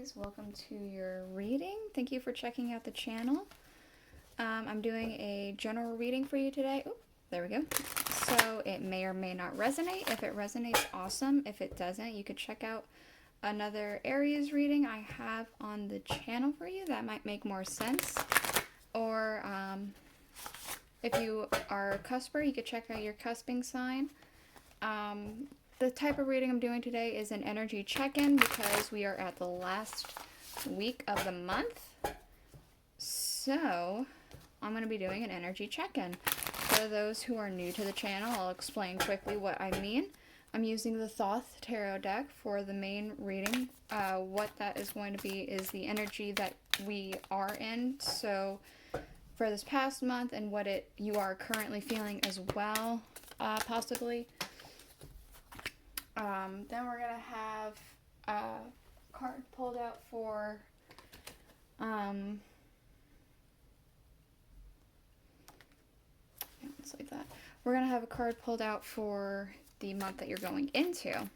Aries, welcome to your reading. Thank you for checking out the channel. I'm doing a general reading for you today. Oh, there we go. So it may or may not resonate. If it resonates, awesome. If it doesn't, you could check out another Aries reading I have on the channel for you. That might make more sense. Or if you are a cusper, you could check out your cusping sign. The type of reading I'm doing today is an energy check-in because we are at the last week of the month. So I'm going to be doing an energy check-in. For those who are new to the channel, I'll explain quickly what I mean. I'm using the Thoth tarot deck for the main reading. What that is going to be is the energy that we are in. So for this past month and what you are currently feeling as well, possibly. Then we're going to have a card pulled out for, it's like that. We're going to have a card pulled out for the month that you're going into.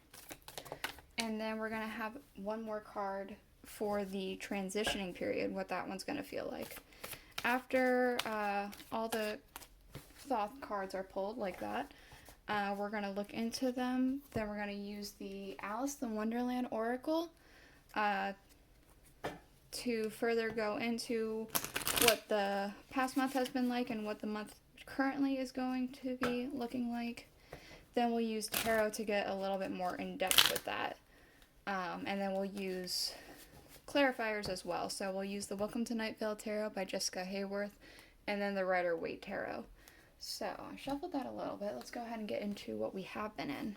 And then we're going to have one more card for the transitioning period, what that one's going to feel like. After all the Thoth cards are pulled like that, we're going to look into them. Then we're going to use the Alice the Wonderland Oracle to further go into what the past month has been like and what the month currently is going to be looking like. Then we'll use tarot to get a little bit more in depth with that. And then we'll use clarifiers as well. So we'll use the Welcome to Night Vale Tarot by Jessica Hayworth and then the Rider-Waite Tarot. So, I shuffled that a little bit. Let's go ahead and get into what we have been in.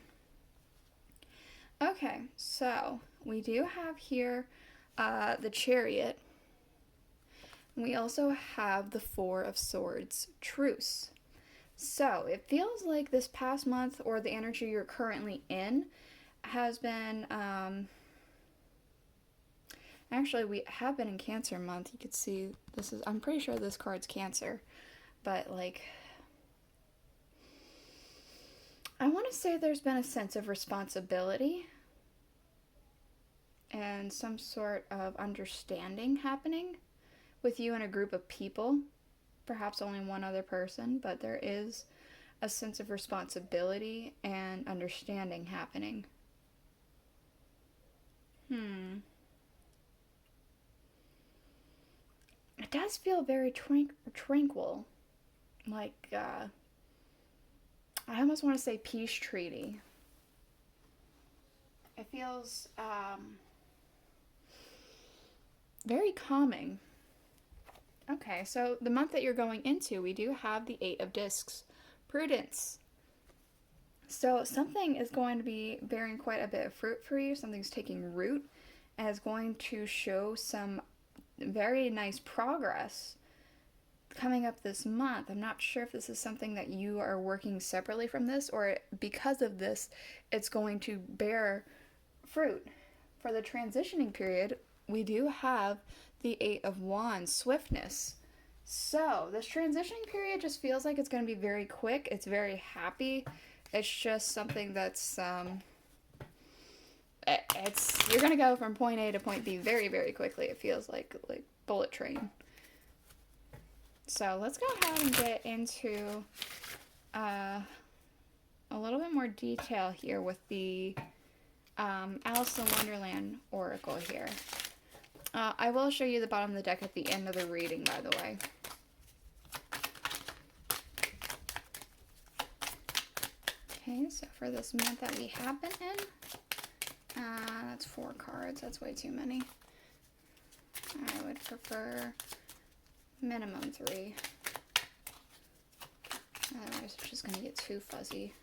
Okay, so we do have here the Chariot. We also have the Four of Swords, Truce. So, it feels like this past month or the energy you're currently in has been, actually we have been in Cancer month. You could see this is, I'm pretty sure this card's Cancer, but like, I want to say there's been a sense of responsibility and some sort of understanding happening with you and a group of people. Perhaps only one other person, but there is a sense of responsibility and understanding happening. It does feel very tranquil. Like, I almost want to say peace treaty. It feels very calming. Okay, so the month that you're going into, we do have the Eight of Discs, Prudence. So something is going to be bearing quite a bit of fruit for you. Something's taking root and is going to show some very nice progress coming up this month. I'm not sure if this is something that you are working separately from this or because of this it's going to bear fruit. For the transitioning period, we do have the Eight of Wands, Swiftness. So this transitioning period just feels like it's going to be very quick. It's very happy. It's just something that's you're going to go from point A to point B very, very quickly. It feels like bullet train. So let's go ahead and get into a little bit more detail here with the Alice in Wonderland Oracle here. I will show you the bottom of the deck at the end of the reading, by the way. Okay, so for this month that we have been in, that's 4 cards. That's way too many. I would prefer minimum 3. Otherwise, it's just going to get too fuzzy.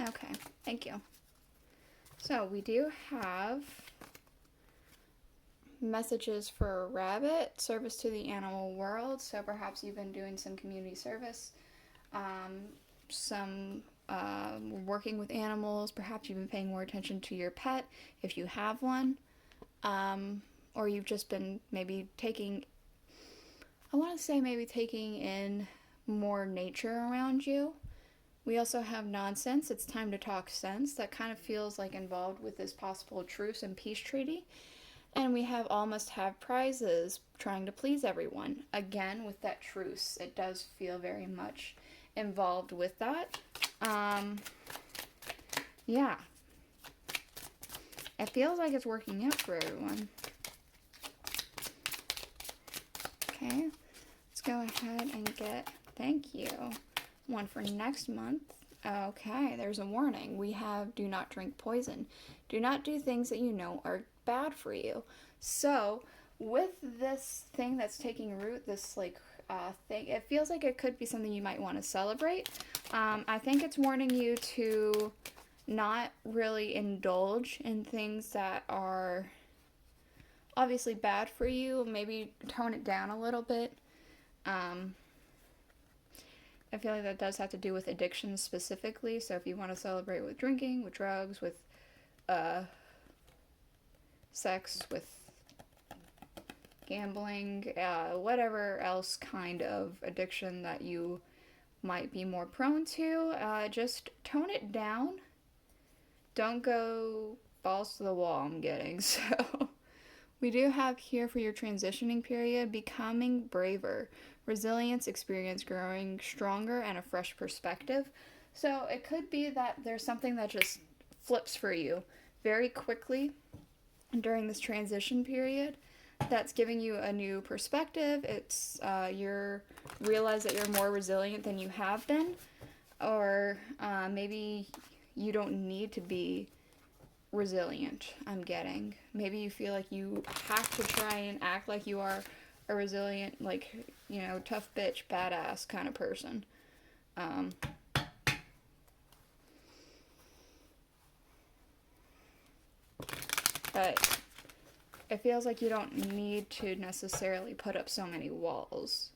Okay, thank you. So, we do have messages for a rabbit, service to the animal world. So, perhaps you've been doing some community service, some working with animals. Perhaps you've been paying more attention to your pet if you have one. Or you've just been maybe taking in more nature around you. We also have nonsense. It's time to talk sense. That kind of feels like involved with this possible truce and peace treaty. And we have all must have prizes, trying to please everyone. Again, with that truce, it does feel very much involved with that. Yeah. It feels like it's working out for everyone. Okay, let's go ahead and get, thank you, one for next month. Okay, there's a warning. We have do not drink poison. Do not do things that you know are bad for you. So, with this thing that's taking root, this like thing, it feels like it could be something you might want to celebrate. I think it's warning you to not really indulge in things that are obviously bad for you. Maybe tone it down a little bit. I feel like that does have to do with addiction specifically. So if you want to celebrate with drinking, with drugs, with sex, with gambling, whatever else kind of addiction that you might be more prone to, just tone it down. Don't go balls to the wall, I'm getting. So we do have here for your transitioning period, becoming braver, resilience, experience growing stronger, and a fresh perspective. So it could be that there's something that just flips for you very quickly during this transition period that's giving you a new perspective. It's you're realize that you're more resilient than you have been, or maybe you don't need to be resilient, I'm getting. Maybe you feel like you have to try and act like you are a resilient, like, you know, tough bitch, badass kind of person. But it feels like you don't need to necessarily put up so many walls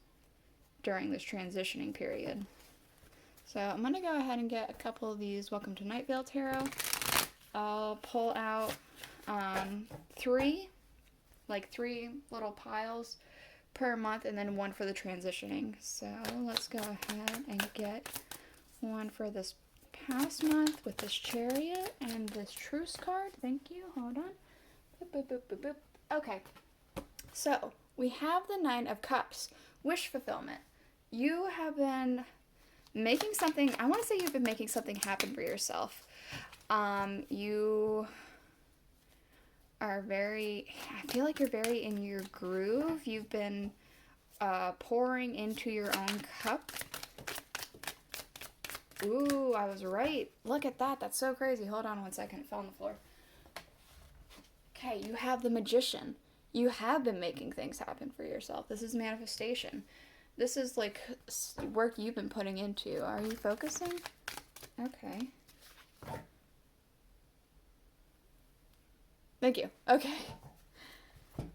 during this transitioning period. So I'm going to go ahead and get a couple of these Welcome to Night Vale Tarot. I'll pull out three little piles per month, and then one for the transitioning. So let's go ahead and get one for this past month with this Chariot and this Truce card. Thank you. Hold on. Boop, boop, boop, boop, boop. Okay. So we have the Nine of Cups. Wish fulfillment. You have been making something, I want to say you've been making something happen for yourself. You are I feel like you're very in your groove. You've been pouring into your own cup. Ooh, I was right. Look at that. That's so crazy. Hold on one second. It fell on the floor. Okay, you have the Magician. You have been making things happen for yourself. This is manifestation. This is like work you've been putting into. Are you focusing? Okay. Thank you. Okay.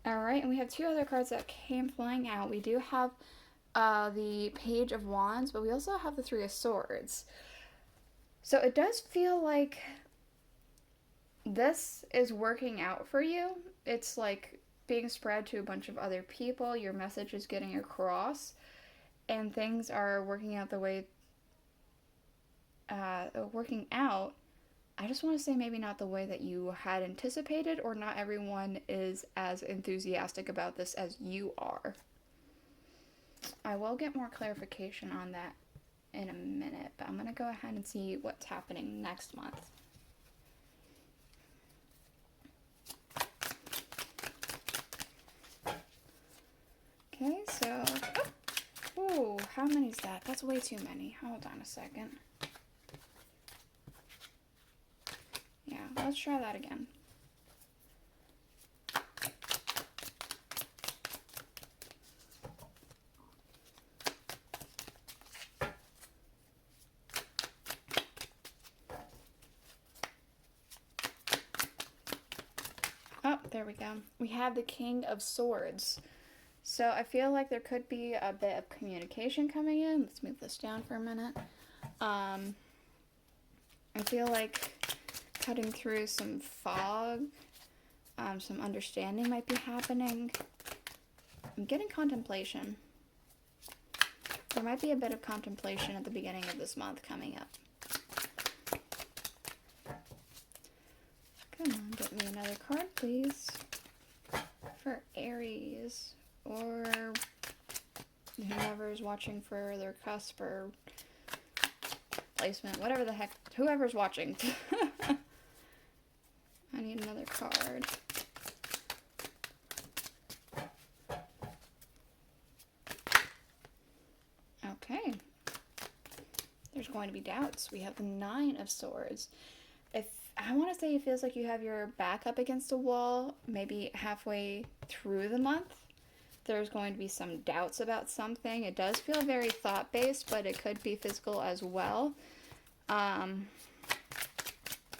Alright, and we have two other cards that came flying out. We do have the Page of Wands, but we also have the Three of Swords. So it does feel like this is working out for you. It's like being spread to a bunch of other people. Your message is getting across, and things are working out the way working out. I just want to say maybe not the way that you had anticipated, or not everyone is as enthusiastic about this as you are. I will get more clarification on that in a minute, but I'm going to go ahead and see what's happening next month. Okay, so, oh, how many is that? That's way too many. Hold on a second. Yeah, let's try that again. Oh, there we go. We have the King of Swords. So I feel like there could be a bit of communication coming in. Let's move this down for a minute. I feel like cutting through some fog, some understanding might be happening. I'm getting contemplation. There might be a bit of contemplation at the beginning of this month coming up. please, for Aries, or whoever's watching for their cusp or placement, whatever the heck, whoever's watching. I need another card. Okay. There's going to be doubts. We have the 9 of Swords. If I want to say it feels like you have your back up against a wall, maybe halfway through the month, there's going to be some doubts about something. It does feel very thought-based, but it could be physical as well.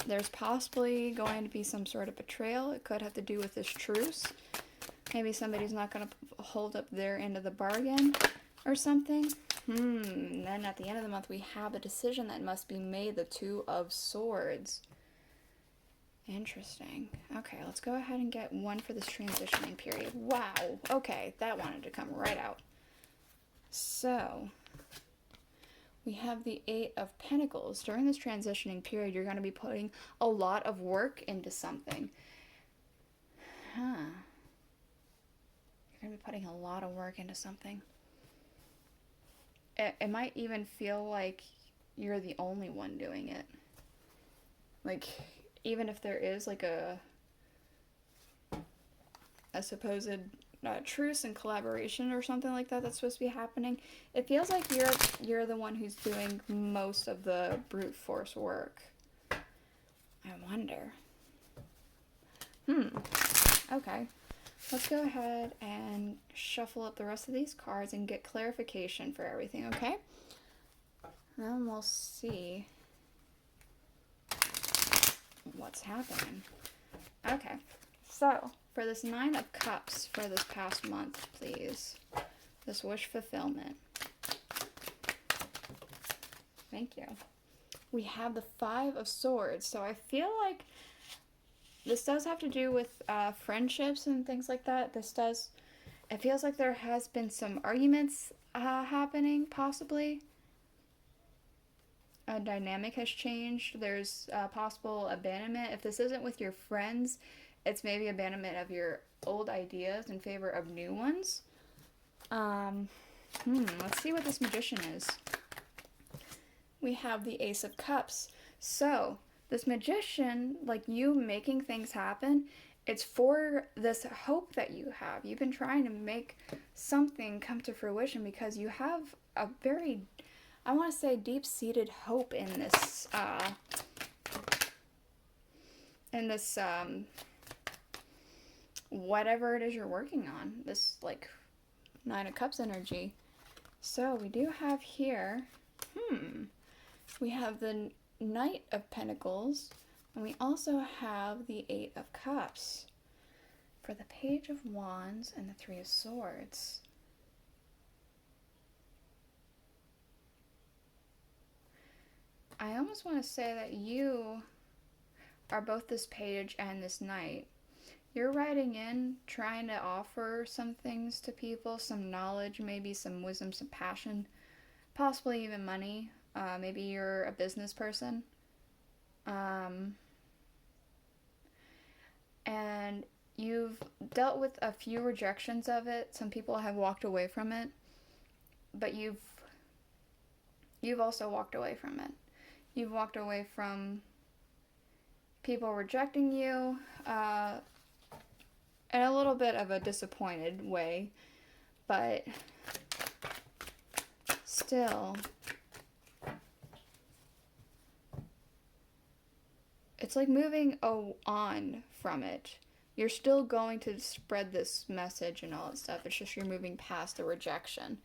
There's possibly going to be some sort of betrayal. It could have to do with this truce. Maybe somebody's not going to hold up their end of the bargain or something. Then at the end of the month, we have a decision that must be made, the 2 of Swords. Interesting. Okay, let's go ahead and get one for this transitioning period. Wow. Okay, that wanted to come right out. So, we have the 8 of Pentacles. During this transitioning period, you're going to be putting a lot of work into something. You're going to be putting a lot of work into something. It might even feel like you're the only one doing it. Like, even if there is like a supposed truce and collaboration or something like that that's supposed to be happening, it feels like you're the one who's doing most of the brute force work. I wonder. Okay. Let's go ahead and shuffle up the rest of these cards and get clarification for everything, okay? Then we'll see what's happening. Okay, so for this 9 of Cups for this past month, please. This wish fulfillment. Thank you. We have the 5 of Swords, so I feel like this does have to do with friendships and things like that. It feels like there has been some arguments happening, possibly. A dynamic has changed. There's possible abandonment. If this isn't with your friends, it's maybe abandonment of your old ideas in favor of new ones. Let's see what this Magician is. We have the Ace of Cups. So, this Magician, like you making things happen, it's for this hope that you have. You've been trying to make something come to fruition because you have a very, I want to say, deep-seated hope in this, whatever it is you're working on. This, like, 9 of Cups energy. So, we do have here, we have the Knight of Pentacles, and we also have the 8 of Cups for the Page of Wands and the 3 of Swords. I almost want to say that you are both this Page and this Knight. You're writing in, trying to offer some things to people, some knowledge, maybe some wisdom, some passion, possibly even money. Maybe you're a business person. And you've dealt with a few rejections of it. Some people have walked away from it. But you've also walked away from it. You've walked away from people rejecting you, in a little bit of a disappointed way. But still, it's like moving on from it. You're still going to spread this message and all that stuff. It's just you're moving past the rejection.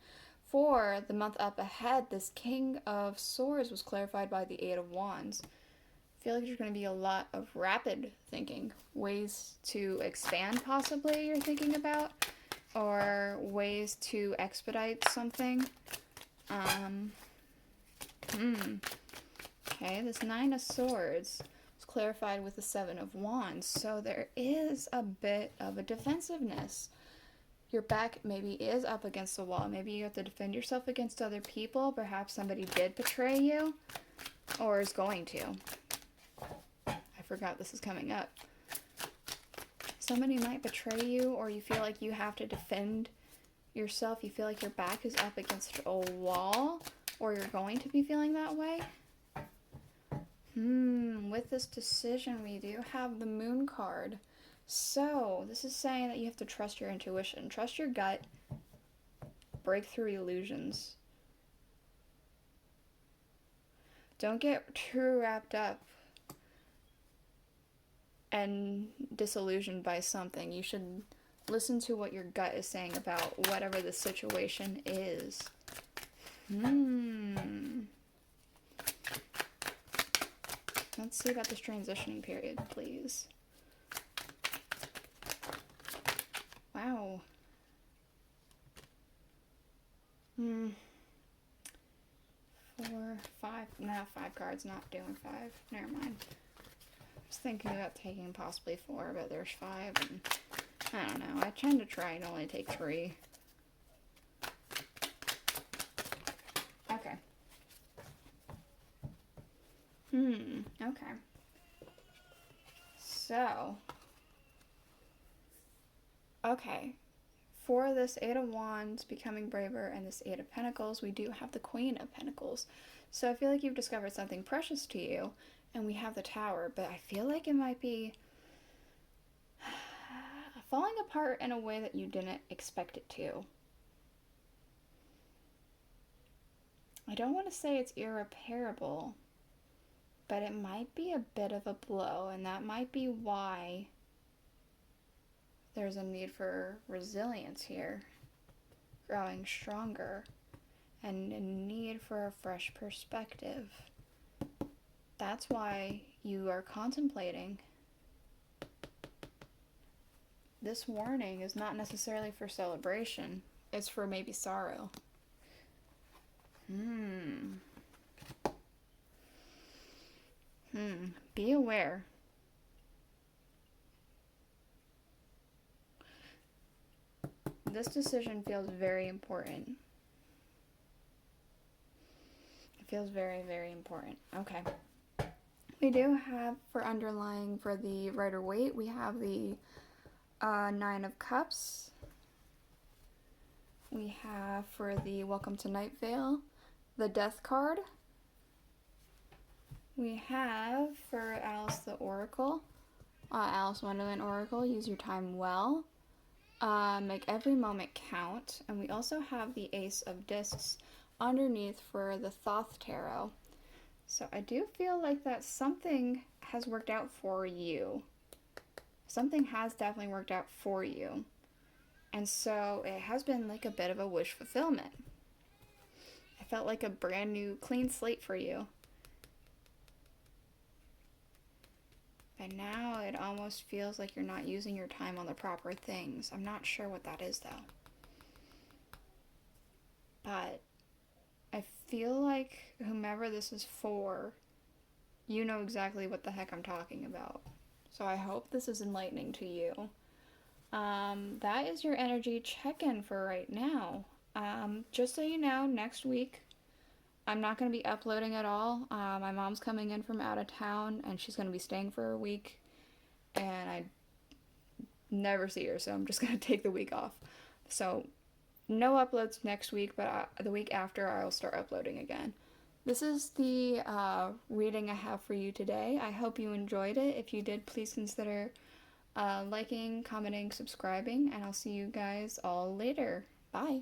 For the month up ahead, this King of Swords was clarified by the 8 of Wands. I feel like there's going to be a lot of rapid thinking. Ways to expand, possibly, you're thinking about. Or ways to expedite something. Okay, this 9 of Swords is clarified with the 7 of Wands. So there is a bit of a defensiveness. Your back maybe is up against the wall. Maybe you have to defend yourself against other people. Perhaps somebody did betray you. Or is going to. I forgot this is coming up. Somebody might betray you, or you feel like you have to defend yourself. You feel like your back is up against a wall, or you're going to be feeling that way. With this decision, we do have the Moon card. So, this is saying that you have to trust your intuition, trust your gut, break through illusions. Don't get too wrapped up and disillusioned by something. You should listen to what your gut is saying about whatever the situation is. Let's see about this transitioning period, please. Wow. 4, 5. No, 5 cards, not doing 5. Never mind. I was thinking about taking possibly 4, but there's 5, and I don't know. I tend to try and only take 3. Okay. Okay. So, okay. For this 8 of Wands, becoming braver, and this 8 of Pentacles, we do have the Queen of Pentacles. So I feel like you've discovered something precious to you, and we have the Tower, but I feel like it might be falling apart in a way that you didn't expect it to. I don't want to say it's irreparable, but it might be a bit of a blow, and that might be why there's a need for resilience here, growing stronger, and a need for a fresh perspective. That's why you are contemplating. This warning is not necessarily for celebration, it's for maybe sorrow. Be aware. This decision feels very important. It feels very, very important. Okay. We do have, for underlying, for the Rider-Waite, we have the 9 of Cups. We have, for the Welcome to Night Vale, the Death card. We have, for Alice the Oracle, Alice Wonderland Oracle, use your time well. Make every moment count. And we also have the Ace of Discs underneath for the Thoth Tarot. So I do feel like that something has worked out for you. Something has definitely worked out for you. And so it has been like a bit of a wish fulfillment. I felt like a brand new clean slate for you. But now it almost feels like you're not using your time on the proper things. I'm not sure what that is though. But I feel like whomever this is for, you know exactly what the heck I'm talking about. So I hope this is enlightening to you. That is your energy check-in for right now. Just so you know, next week I'm not going to be uploading at all. My mom's coming in from out of town, and she's going to be staying for a week, and I never see her, so I'm just going to take the week off. So no uploads next week, but the week after I'll start uploading again. This is the reading I have for you today. I hope you enjoyed it. If you did, please consider liking, commenting, subscribing, and I'll see you guys all later. Bye.